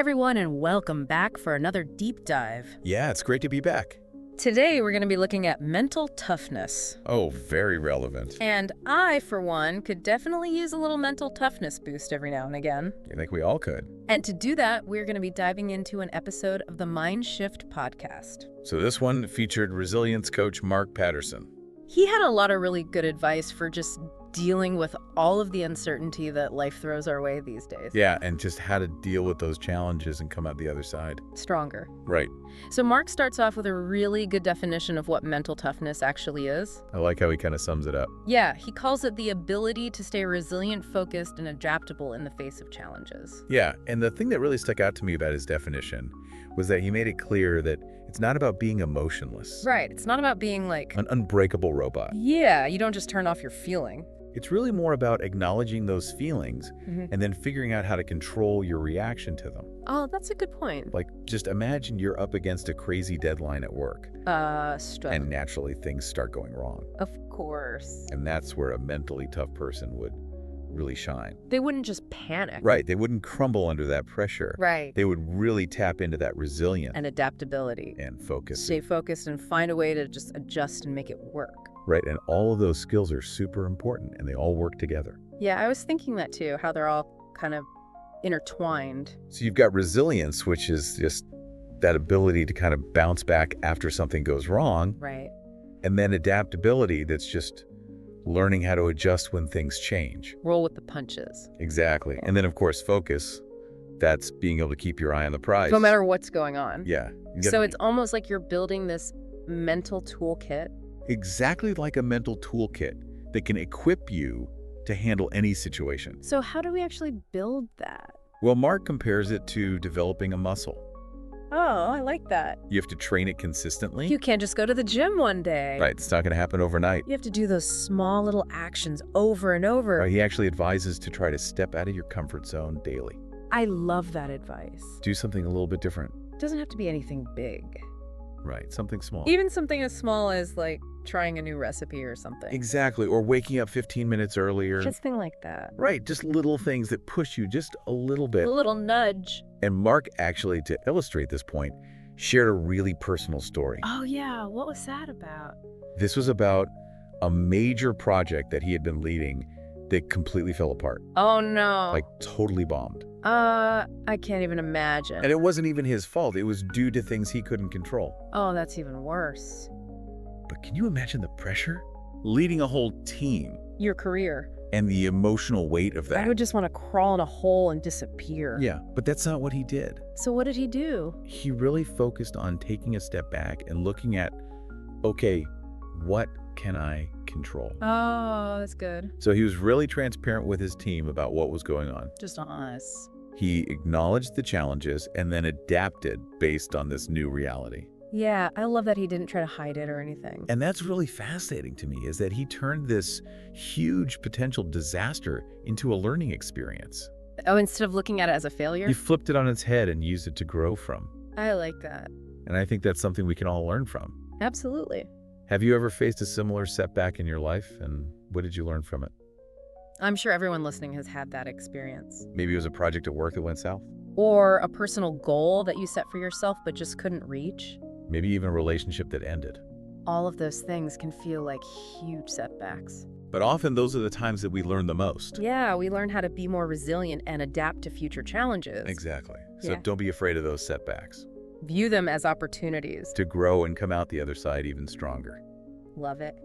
everyone, and welcome back for another deep dive. Yeah, it's great to be back. Today, we're going to be looking at mental toughness. Oh, very relevant. And I, for one, could definitely use a little mental toughness boost every now and again. I think we all could. And to do that, we're going to be diving into an episode of the Mindshift podcast. So this one featured resilience coach Mark Patterson. He had a lot of really good advice for just dealing with all of the uncertainty that life throws our way these days. Yeah, and just how to deal with those challenges and come out the other side. Stronger. Right. So Mark starts off with a really good definition of what mental toughness actually is. I like how he kind of sums it up. Yeah, he calls it the ability to stay resilient, focused, and adaptable in the face of challenges. Yeah, and the thing that really stuck out to me about his definition was that he made it clear that it's not about being emotionless. Right, it's not about being like An unbreakable robot. yeah, you don't just turn off your feeling. It's really more about acknowledging those feelings and then figuring out how to control your reaction to them. Oh, that's a good point. Like, just imagine you're up against a crazy deadline at work, and naturally things start going wrong. Of course. And that's where a mentally tough person would really shine. They wouldn't just panic. Right, they wouldn't crumble under that pressure. Right. They would really tap into that resilience And adaptability. and focus. Stay focused and find a way to just adjust and make it work. Right, and all of those skills are super important, and they all work together. Yeah, I was thinking that too, how they're all kind of intertwined. So you've got resilience, which is just that ability to kind of bounce back after something goes wrong, Right. and then adaptability, that's just learning how to adjust when things change. Roll with the punches. Exactly. And then, of course, focus. That's being able to keep your eye on the prize. No matter what's going on. Yeah. So it's almost like you're building this mental toolkit. exactly like a mental toolkit that can equip you to handle any situation. So how do we actually build that? Well, Mark compares it to developing a muscle. Oh, I like that. You have to train it consistently. You can't just go to the gym one day. Right, it's not going to happen overnight. You have to do those small little actions over and over. Right, he actually advises to try to step out of your comfort zone daily. I love that advice. Do something a little bit different. It doesn't have to be anything big. Right, something small. Even something as small as like trying a new recipe or something. Exactly, or waking up 15 minutes earlier. Just thing like that. Right, just little things that push you just a little bit. A little nudge. And Mark actually, to illustrate this point, shared a really personal story. Oh yeah, what was that about? This was about a major project that he had been leading that completely fell apart. Oh no. Like totally bombed. I can't even imagine. And it wasn't even his fault. It was due to things he couldn't control. Oh, that's even worse. But can you imagine the pressure? Leading a whole team Your career. and the emotional weight of I that. would just want to crawl in a hole and disappear. Yeah, but that's not what he did. So what did he do? He really focused on taking a step back and looking at, okay, what can I control? Oh, that's good. So he was really transparent with his team about what was going on. Just honest. He acknowledged the challenges and then adapted based on this new reality. Yeah, I love that he didn't try to hide it or anything. And that's really fascinating to me, is that he turned this huge potential disaster into a learning experience. Oh, instead of looking at it as a failure? He flipped it on its head and used it to grow from. I like that. And I think that's something we can all learn from. Absolutely. Have you ever faced a similar setback in your life, and what did you learn from it? I'm sure everyone listening has had that experience. Maybe it was a project at work that went south. Or a personal goal that you set for yourself but just couldn't reach. Maybe even a relationship that ended. All of those things can feel like huge setbacks. But often those are the times that we learn the most. Yeah, we learn how to be more resilient and adapt to future challenges. Exactly. So Yeah. don't be afraid of those setbacks. View them as opportunities. To grow and come out the other side even stronger. Love it.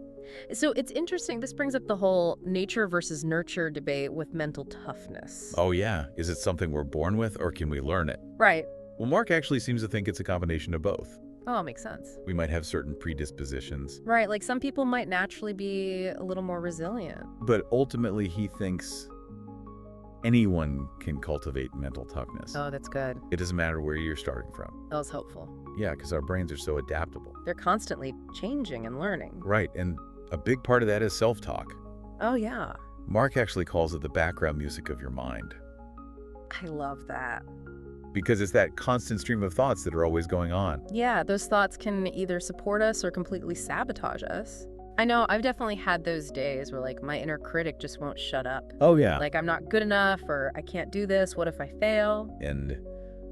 So it's interesting. This brings up the whole nature versus nurture debate with mental toughness. Oh yeah, is it something we're born with or can we learn it? Right. Well, Mark actually seems to think it's a combination of both. Oh, makes sense. We might have certain predispositions, Right, like some people might naturally be a little more resilient. but ultimately he thinks anyone can cultivate mental toughness. Oh, that's good. It doesn't matter where you're starting from. That was helpful. Yeah, because our brains are so adaptable. They're constantly changing and learning. Right, and a big part of that is self-talk. Oh, yeah. Mark actually calls it the background music of your mind, I love that. because it's that constant stream of thoughts that are always going on. Yeah, those thoughts can either support us or completely sabotage us. I know I've definitely had those days where like my inner critic just won't shut up. Oh yeah. Like I'm not good enough or I can't do this. What if I fail? And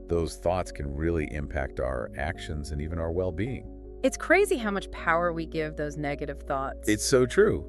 those thoughts can really impact our actions and even our well-being. It's crazy how much power we give those negative thoughts. It's so true.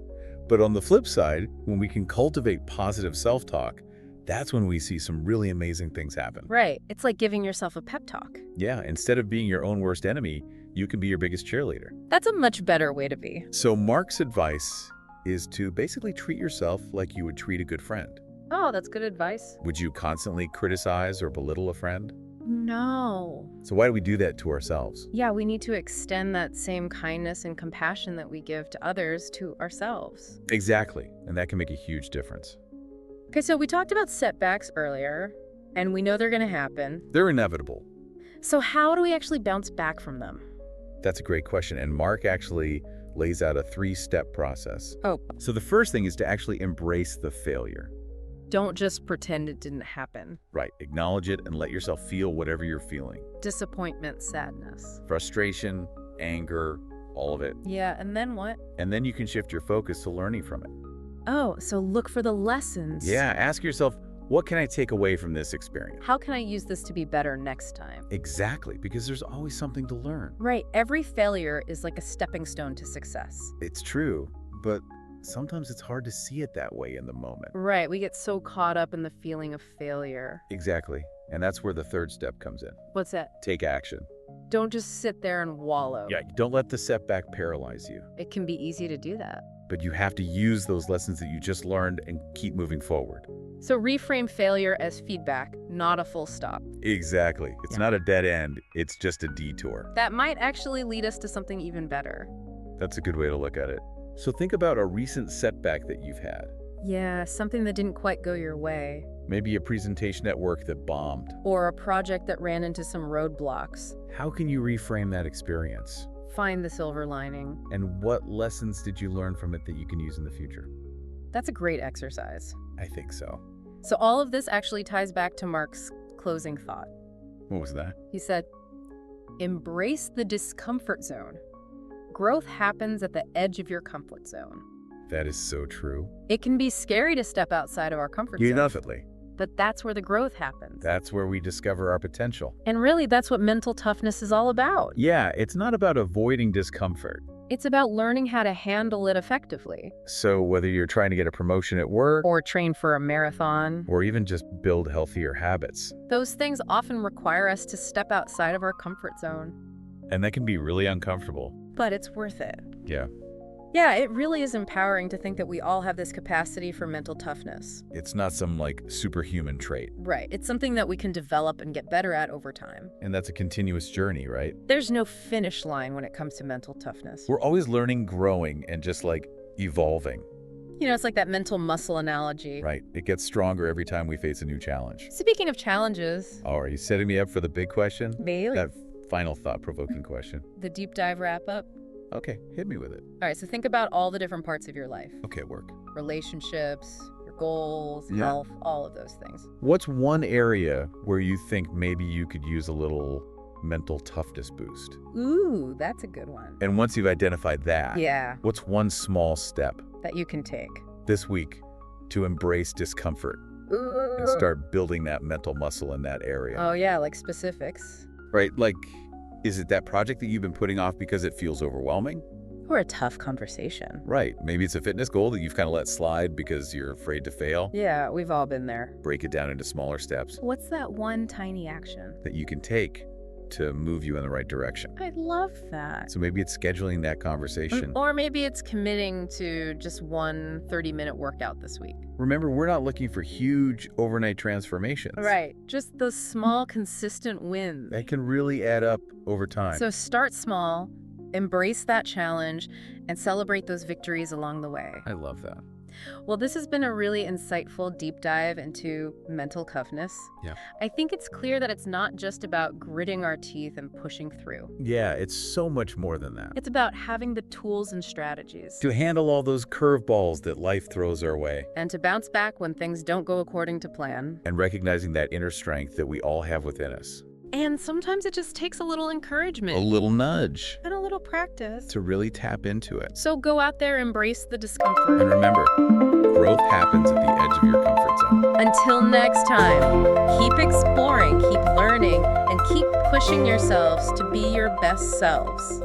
But on the flip side, when we can cultivate positive self-talk, that's when we see some really amazing things happen. Right. It's like giving yourself a pep talk. Yeah, instead of being your own worst enemy, you can be your biggest cheerleader. That's a much better way to be. So Mark's advice is to basically treat yourself like you would treat a good friend. Oh, that's good advice. Would you constantly criticize or belittle a friend? No. So why do we do that to ourselves? Yeah, we need to extend that same kindness and compassion that we give to others to ourselves. Exactly, and that can make a huge difference. Okay, so we talked about setbacks earlier, and we know they're going to happen. They're inevitable. So how do we actually bounce back from them? That's a great question, and Mark actually lays out a 3-step process. Oh, So the first thing is to actually embrace the failure. don't just pretend it didn't happen. Right, acknowledge it and let yourself feel whatever you're feeling. Disappointment, sadness. Frustration, anger, all of it. Yeah, and then what? And then you can shift your focus to learning from it. Oh, so look for the lessons. Yeah, ask yourself, what can I take away from this experience? How can I use this to be better next time? Exactly, because there's always something to learn. Right, every failure is like a stepping stone to success. It's true, but sometimes it's hard to see it that way in the moment. Right, we get so caught up in the feeling of failure. Exactly, and that's where the 3rd step comes in. What's that? Take action. Don't just sit there and wallow. Yeah, don't let the setback paralyze you, It can be easy to do that. but you have to use those lessons that you just learned and keep moving forward. So reframe failure as feedback, not a full stop. Exactly. It's not a dead end, it's just a detour. That might actually lead us to something even better. That's a good way to look at it. So think about a recent setback that you've had. Yeah, something that didn't quite go your way. Maybe a presentation at work that bombed. Or a project that ran into some roadblocks. How can you reframe that experience? Find the silver lining. And what lessons did you learn from it that you can use in the future? That's a great exercise. I think so. So all of this actually ties back to Mark's closing thought. What was that? He said, embrace the discomfort zone. Growth happens at the edge of your comfort zone. That is so true. It can be scary to step outside of our comfort zone, Definitely. but that's where the growth happens. That's where we discover our potential. And really, that's what mental toughness is all about. Yeah, it's not about avoiding discomfort. It's about learning how to handle it effectively. So whether you're trying to get a promotion at work Or train for a marathon. or even just build healthier habits, Those things often require us to step outside of our comfort zone. and that can be really uncomfortable. But it's worth it. Yeah, Yeah, it really is empowering to think that we all have this capacity for mental toughness. it's not some like superhuman trait. Right. It's something that we can develop and get better at over time. And that's a continuous journey, right? There's no finish line when it comes to mental toughness. We're always learning, growing, and just like evolving, You know, it's like that mental muscle analogy. right? It gets stronger every time we face a new challenge. Speaking of challenges, Oh, are you setting me up for the big question? Bailey, That final thought-provoking question. the deep dive wrap up. Okay, hit me with it. All right, so think about all the different parts of your life. Okay, work. Relationships, your goals, Yeah. health, all of those things. What's one area where you think maybe you could use a little mental toughness boost? Ooh, that's a good one. And once you've identified that, Yeah, what's one small step that you can take. this week to embrace discomfort and start building that mental muscle in that area? Oh yeah, like specifics. Right? Like, is it that project that you've been putting off because it feels overwhelming? Or a tough conversation. Right. Maybe it's a fitness goal that you've kind of let slide because you're afraid to fail. Yeah, we've all been there. Break it down into smaller steps What's that one tiny action? that you can take to move you in the right direction. I love that. So maybe it's scheduling that conversation. Or maybe it's committing to just one 30-minute workout this week. Remember, we're not looking for huge overnight transformations. Right, just those small, consistent wins. That can really add up over time. So start small, embrace that challenge, and celebrate those victories along the way. I love that. Well, this has been a really insightful deep dive into mental toughness. Yeah. I think it's clear that it's not just about gritting our teeth and pushing through. Yeah, it's so much more than that. It's about having the tools and strategies. To handle all those curveballs that life throws our way. And to bounce back when things don't go according to plan. And recognizing that inner strength that we all have within us. And sometimes it just takes a little encouragement. A little nudge And a little practice. to really tap into it. So go out there, embrace the discomfort. And remember, growth happens at the edge of your comfort zone. Until next time, keep exploring, keep learning, and keep pushing yourselves to be your best selves.